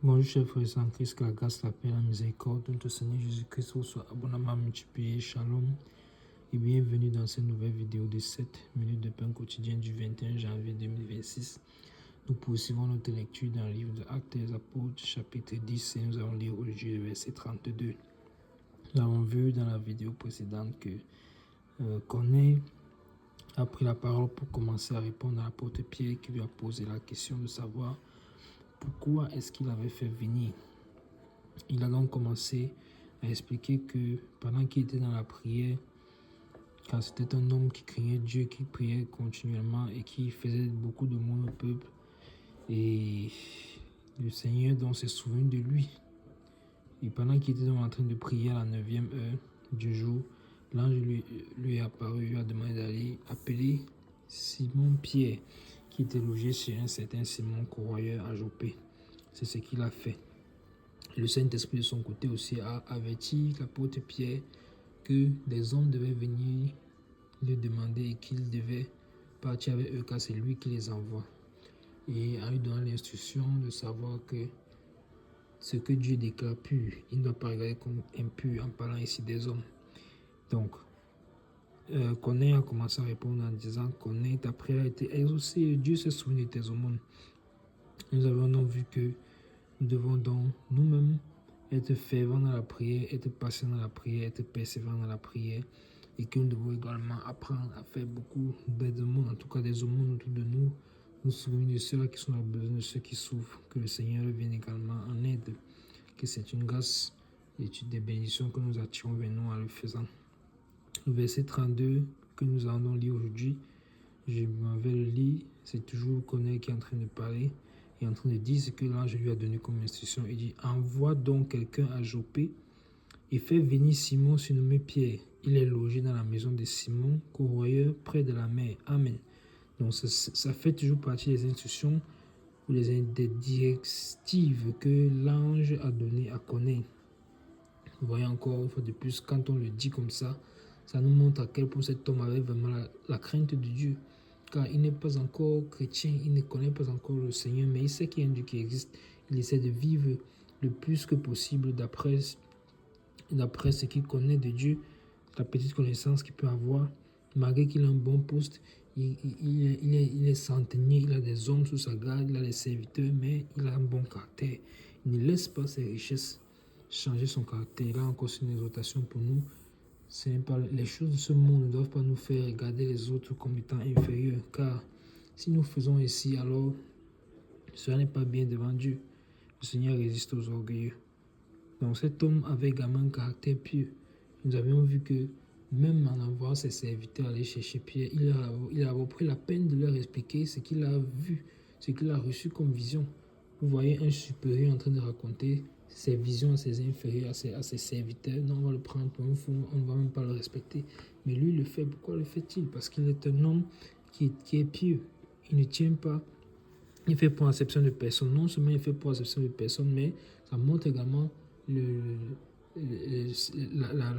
Bonjour chers frères et en Christ, que la grâce, la paix, la miséricorde de notre Seigneur Jésus-Christ vous soit abondamment multiplié. Shalom et bienvenue dans cette nouvelle vidéo de 7 minutes de pain quotidien du 21 janvier 2026. Nous poursuivons notre lecture dans le livre de Actes des Apôtres, chapitre 10, et nous allons lire aujourd'hui le verset 32. Nous avons vu dans la vidéo précédente que Corneille a pris la parole pour commencer à répondre à l'apôtre Pierre qui lui a posé la question de savoir pourquoi est-ce qu'il avait fait venir. Il a donc commencé à expliquer que pendant qu'il était dans la prière, car c'était un homme qui craignait Dieu, qui priait continuellement et qui faisait beaucoup de monde au peuple, et le Seigneur donc s'est souvenu de lui. Et pendant qu'il était donc en train de prier à la 9e heure du jour, l'ange lui est apparu, lui a demandé d'aller appeler Simon-Pierre, qui était logé chez un certain Simon Corroyeur à Jopé. C'est ce qu'il a fait. Et le Saint-Esprit de son côté aussi a averti l'apôtre Pierre que des hommes devaient venir lui demander et qu'il devait partir avec eux car c'est lui qui les envoie. Et a eu donné l'instruction de savoir que ce que Dieu déclare pur, il ne doit pas regarder comme impur en parlant ici des hommes. Donc, Corneille a commencé à répondre en disant: Corneille, ta prière a été exaucée et Dieu s'est souvenu de tes aumônes. Nous avons donc vu que nous devons donc nous-mêmes être fervents dans la prière, être patients dans la prière, être persévérants dans la prière, et que nous devons également apprendre à faire beaucoup d'aumônes, en tout cas des aumônes autour de nous, nous souvenir de ceux qui sont dans le besoin, de ceux qui souffrent, que le Seigneur vienne également en aide, que c'est une grâce et des bénédictions que nous attirons vers nous en le faisant. Le verset 32 que nous allons lire aujourd'hui, je m'en vais le lire, c'est toujours Corneille qui est en train de parler et en train de dire ce que l'ange lui a donné comme instruction. Il dit: envoie donc quelqu'un à Jopé et fais venir Simon surnommé Pierre. Il est logé dans la maison de Simon Corroyeur près de la mer. Amen. Donc ça fait toujours partie des instructions ou des directives que l'ange a donné à Corneille. Vous voyez encore une fois de plus, quand on le dit comme ça nous montre à quel point cet homme avait vraiment la crainte de Dieu. Car il n'est pas encore chrétien, il ne connaît pas encore le Seigneur, mais il sait qu'il y a un Dieu qui existe. Il essaie de vivre le plus que possible d'après ce qu'il connaît de Dieu, la petite connaissance qu'il peut avoir. Malgré qu'il a un bon poste, il est centenier, il a des hommes sous sa garde, il a des serviteurs, mais il a un bon caractère. Il ne laisse pas ses richesses changer son caractère. Là encore, c'est une exhortation pour nous. Les choses de ce monde ne doivent pas nous faire regarder les autres comme étant inférieurs, car si nous faisons ainsi, alors cela n'est pas bien devant Dieu. Le Seigneur résiste aux orgueilleux. Donc cet homme avait également un caractère pieux. Nous avions vu que même en envoyant ses serviteurs aller chercher Pierre, il a pris la peine de leur expliquer ce qu'il a vu, ce qu'il a reçu comme vision. Vous voyez un supérieur en train de raconter ses visions à ses inférieurs, à ses serviteurs. Non, on va le prendre pour un fou, on ne va même pas le respecter. Mais lui, il le fait. Pourquoi le fait-il? Parce qu'il est un homme qui est pieux. Il ne tient pas. Il fait pour acception de personne. Non seulement il fait pour acception de personne, mais ça montre également la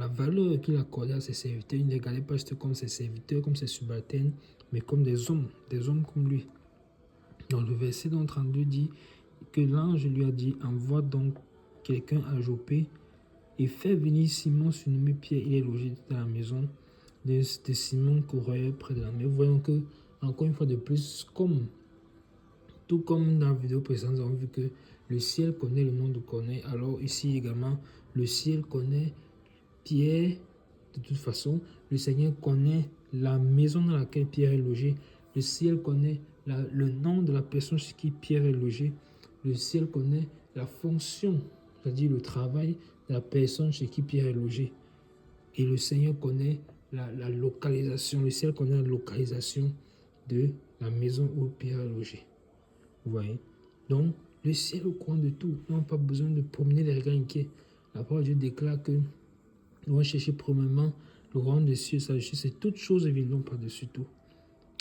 valeur qu'il accordait à ses serviteurs. Il ne les regardait pas juste comme ses serviteurs, comme ses subalternes, mais comme des hommes comme lui. Donc le verset 32 dit que l'ange lui a dit: envoie donc quelqu'un à Jopé et fais venir Simon surnommé Pierre. Il est logé dans la maison de Simon Corroyeur près de la mer. Vous voyez que, encore une fois de plus, tout comme dans la vidéo précédente, nous avons vu que le ciel connaît le nom de Corneille. Alors ici également, le ciel connaît Pierre. De toute façon, le Seigneur connaît la maison dans laquelle Pierre est logé. Le ciel connaît le nom de la personne chez qui Pierre est logé. Le ciel connaît la fonction, c'est-à-dire le travail de la personne chez qui Pierre est logé. Et le Seigneur connaît la localisation. Le ciel connaît la localisation de la maison où Pierre est logé. Vous voyez? Donc, le ciel est au courant de tout. Nous n'avons pas besoin de promener les regards inquiets. La parole de Dieu déclare que nous allons chercher premièrement le royaume des cieux, sa justice, et toutes choses viendront par-dessus tout.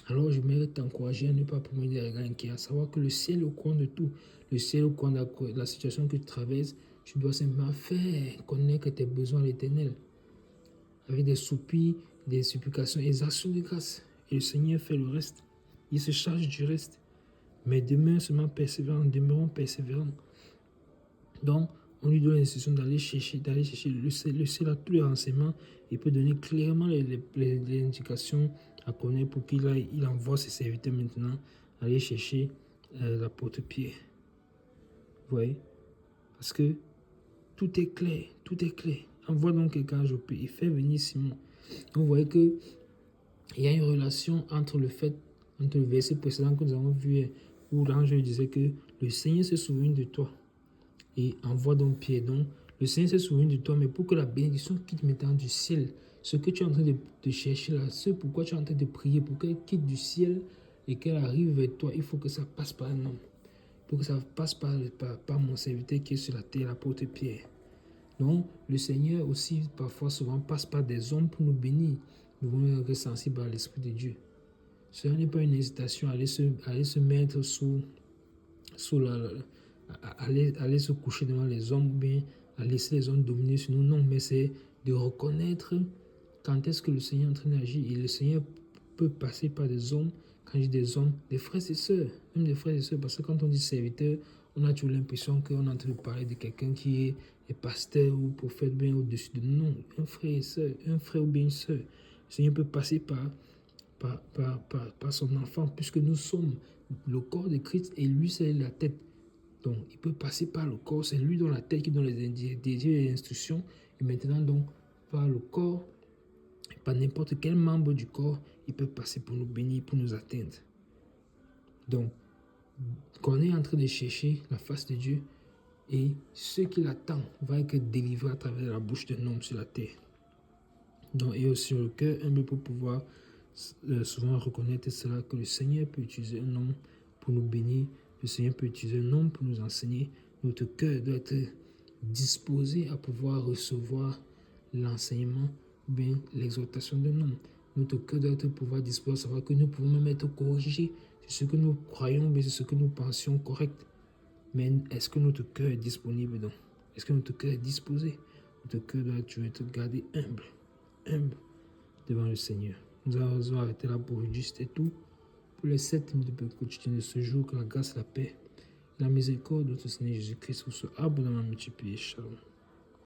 Alors, je m'aimerais t'encourager à ne pas promener les regards inquiets, à savoir que le ciel est au courant de tout. Le ciel est au courant de la situation que tu traverses. Tu dois simplement faire connaître tes besoins à l'Éternel, avec des soupirs, des supplications, des actions de grâce. Et le Seigneur fait le reste. Il se charge du reste. Mais demeurons seulement persévérants, demeurons persévérants. Donc, on lui donne l'instruction d'aller chercher le ciel a tous les renseignements. Il peut donner clairement les indications à connaître pour il envoie ses serviteurs maintenant aller chercher l'apôtre Pierre. Vous voyez? Parce que tout est clair, tout est clair. Envoie donc quelqu'un à Joppé, il fait venir Simon. Donc, vous voyez qu'il y a une relation entre le verset précédent que nous avons vu, où l'ange disait que le Seigneur se souvient de toi et envoie donc Pierre. Donc, le Seigneur se souvient de toi, mais pour que la bénédiction quitte maintenant du ciel, ce que tu es en train de chercher là, ce pourquoi tu es en train de prier, pour qu'elle quitte du ciel et qu'elle arrive vers toi, il faut que ça passe par un homme. Pour que ça passe par mon serviteur qui est sur la terre, l'apôtre Pierre. Donc, le Seigneur aussi, parfois, souvent, passe par des hommes pour nous bénir. Nous devons être sensibles à l'Esprit de Dieu. Ce n'est pas une hésitation à aller se mettre aller se coucher devant les hommes, ou bien à laisser les hommes dominer sur nous. Non, mais c'est de reconnaître quand est-ce que le Seigneur est en train d'agir. Et le Seigneur peut passer par des hommes, quand je dis des hommes, des frères et sœurs, même des frères et sœurs, parce que quand on dit serviteur, on a toujours l'impression qu'on est en train de parler de quelqu'un qui est pasteur ou prophète bien au-dessus de nous. Non, un frère et sœur, un frère ou bien une sœur. Le Seigneur peut passer par son enfant, puisque nous sommes le corps de Christ et lui, c'est la tête. Donc, il peut passer par le corps, c'est lui dans la tête qui donne les désirs et les instructions. Et maintenant, donc, par le corps, par n'importe quel membre du corps, il peut passer pour nous bénir, pour nous atteindre. Donc, qu'on est en train de chercher la face de Dieu et ce qui l'attend va être délivré à travers la bouche d'un homme sur la terre. Donc, et aussi le cœur humble pour pouvoir souvent reconnaître cela, que le Seigneur peut utiliser un homme pour nous bénir, le Seigneur peut utiliser un homme pour nous enseigner. Notre cœur doit être disposé à pouvoir recevoir l'enseignement ou bien l'exhortation d'un homme. Notre cœur doit être pouvoir disposé à savoir que nous pouvons même être corrigés sur ce que nous croyons, mais sur ce que nous pensions correct. Mais est-ce que notre cœur est disponible donc? Est-ce que notre cœur est disposé? Notre cœur doit être gardé humble devant le Seigneur. Nous allons arrêter là pour aujourd'hui, c'était tout. Pour les 7 minutes de quotidien de ce jour, que la grâce, la paix, la miséricorde de notre Seigneur Jésus-Christ vous soit abondamment multipliée. Shalom.